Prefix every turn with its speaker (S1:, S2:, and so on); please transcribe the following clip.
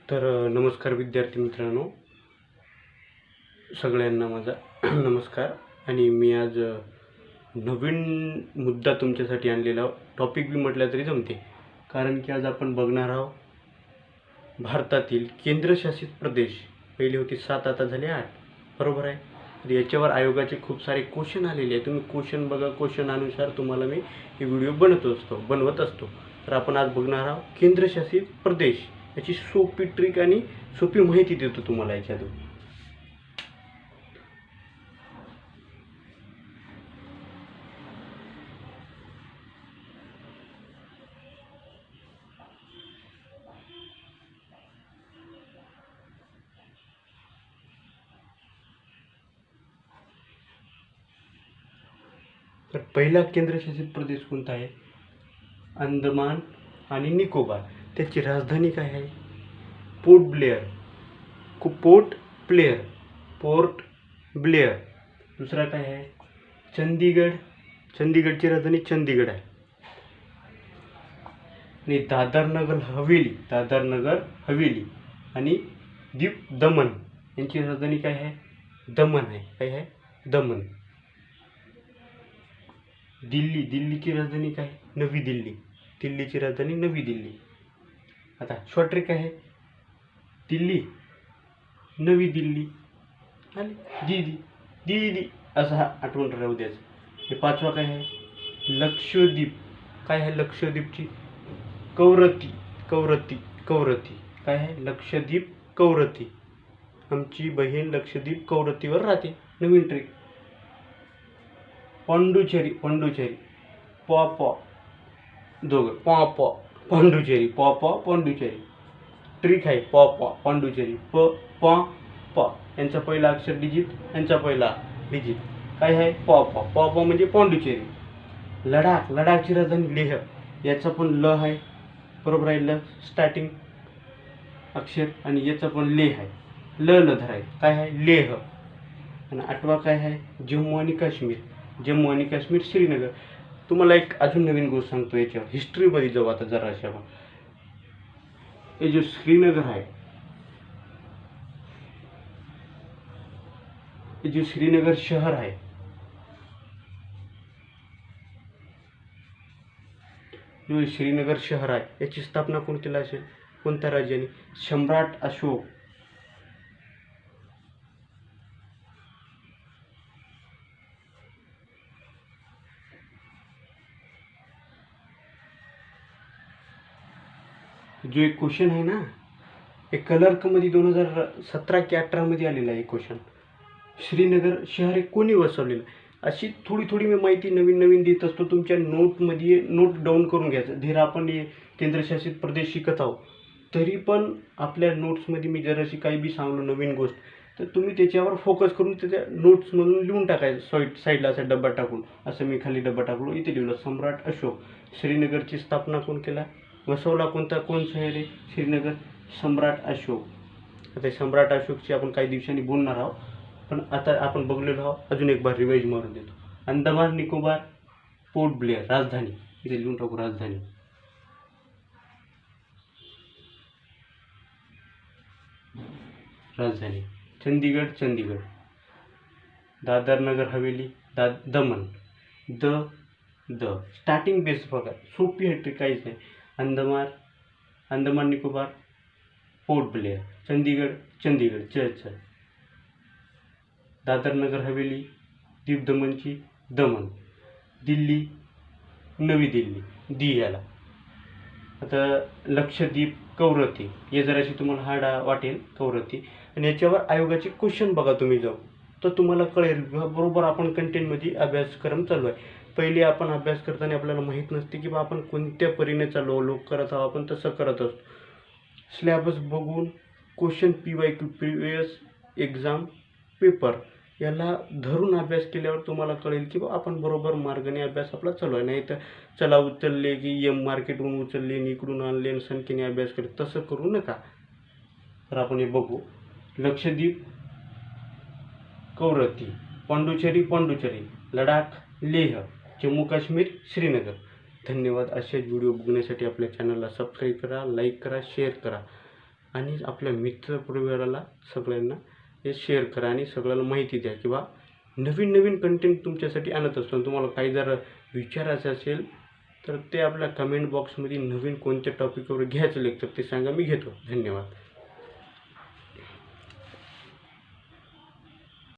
S1: तर नमस्कार विद्यार्थी मित्रांनो, सगळ्यांना माझा नमस्कार. आणि मी आज नवीन मुद्दा तुमच्यासाठी आणलेला, टॉपिक बी म्हटलं तरी जमते, कारण की आज आपण बघणार आहोत भारतातील केंद्रशासित प्रदेश. पहिले होते 7, आता झाले 8, बरोबर आहे. तर याच्यावर आयोगाचे खूप सारे क्वेश्चन आलेले आहे. तुम्ही क्वेश्चन बघा, क्वेश्चन अनुसार तुम्हाला मी हे व्हिडिओ बनवत असतो. तर आपण आज बघणार आहोत केंद्रशासित प्रदेश, याची सोपी ट्रिक आणि सोपी माहिती देतो तुम्हाला याच्यातून. तर पहिला केंद्रशासित प्रदेश कोणता आहे? अंदमान आणि निकोबार. त्याची राजधानी काय आहे? पोर्ट ब्लेअर. पोर्ट ब्लेअर. दुसरा काय आहे? चंदीगड. चंदीगडची राजधानी चंदीगड आहे. आणि दादर नगर हवेली आणि दमण यांची राजधानी काय आहे? दमण आहे. काय आहे? दमण. दिल्लीची राजधानी काय? नवी दिल्ली. दिल्लीची राजधानी नवी दिल्ली. आता शॉर्ट ट्रिक आहे, दिल्ली, नवी दिल्ली, आली दीदी असं आठवण राहू द्यायचं. हे पाचवा काय आहे? लक्षद्वीप. काय आहे लक्षद्वीपची? कवरती. काय आहे? लक्षद्वीप कवरती. आमची बहीण लक्षद्वीप कवरतीवर राहते. नवीन ट्रिक. पांडुचेरी. पांडुचेरी. ट्रिक आहे पांडुचेरी. प यांचा पहिला अक्षर डिजिट, यांचा पहिला डिजिट. काय आहे? प म्हणजे पांडुचेरी. लडाखची राजधानी लेह. याचा पण ल आहे, बरोबर आहे. ल स्टार्टिंग अक्षर, आणि याचा पण लेह आहे. ल धरायचं. काय आहे? लेह. आणि आठवा काय आहे? जम्मू आणि काश्मीर, श्रीनगर. तुम्हाला एक अजून नवीन गोष्ट सांगतो याच्यावर, हिस्ट्रीमध्ये जाऊ आता जराशा. हे जो श्रीनगर आहे, हे जे श्रीनगर शहर आहे, याची स्थापना कोण केला असेल? कोणत्या राज्याने? सम्राट अशोक. जो एक क्वेश्चन आहे ना, एक क्लर्कमध्ये 2017 की 18 मध्ये आलेला आहे क्वेश्चन. श्रीनगर शहर हे कोणी वसवलेलं? अशी थोडी मी माहिती नवीन देत असतो. तुमच्या नोटमध्ये नोट डाऊन करून घ्यायचं. धीर आपण हे केंद्रशासित प्रदेश शिकत आहोत, तरी पण आपल्या नोट्समध्ये मी जराशी काही बी सांगलो नवीन गोष्ट, तर तुम्ही त्याच्यावर फोकस करून त्याच्या नोट्समधून लिहून टाकायचं. साईडला असा डब्बा टाकून, असं मी खाली डब्बा टाकलो, इथे लिहिलं सम्राट अशोक. श्रीनगरची स्थापना कोण केला? वसवला कोण शहर आहे? श्रीनगर. सम्राट अशोक. आता सम्राट अशोकची आपण काही दिवसांनी बोलणार आहोत, पण आता आपण बघलेलो आहोत. अजून एक बार रिवाइज मारून देतो. अंदमान निकोबार, पोर्ट ब्लेअर. राजधानी इथे लिहून टाकू. राजधानी Chandigarh. Dadar Nagar Haveli, Daman. The starting base बघा, सोपी आहे, काहीच नाही. अंदमान निकोबार, पोर्ट ब्लेअर. चंदीगड. दादर नगर हवेली, दीप दमणची दमण. दिल्ली, नवी दिल्ली, याला. आता लक्षद्वीप कवरती, हे जराशी तुम्हाला हार्ड वाटेल कवरती. आणि याच्यावर आयोगाचे क्वेश्चन बघा तुम्ही जाऊ, तर तुम्हाला कळेल. बरोबर आपण कंटेंटमध्ये अभ्यासक्रम चालू आहे. पहिले आपण अभ्यास करताना आपल्याला माहीत नसते की बा आपण कोणत्या परीने करत आहोत. आपण तसं करत असतो. सिलेबस बघून question PYQ previous exam paper याला धरून अभ्यास केल्यावर तुम्हाला कळेल की बा आपण बरोबर मार्गाने अभ्यास आपला चालू आहे. नाही तर चला उचलले की मार्केटहून उचलले आणि इकडून आणले आणि संख्येने अभ्यास केले, तसं करू नका. तर आपण हे बघू. लक्षद्वीप कवरती, पांडुचेरी, लडाख, लेह, जम्मू काश्मीर, श्रीनगर. धन्यवाद. असेच व्हिडिओ बघण्यासाठी आपल्या चॅनलला सबस्क्राईब करा, लाईक करा, शेअर करा. आणि आपल्या मित्रपरिवाराला सगळ्यांना हे शेअर करा आणि सगळ्याला माहिती द्या किंवा नवीन नवीन कंटेंट तुमच्यासाठी आणत असतो. तुम्हाला काही जर विचारायचं असेल तर ते आपल्या कमेंट बॉक्समध्ये नवीन कोणत्या टॉपिकवर घ्यायचं लेक्चर ते सांगा, मी घेतो. धन्यवाद.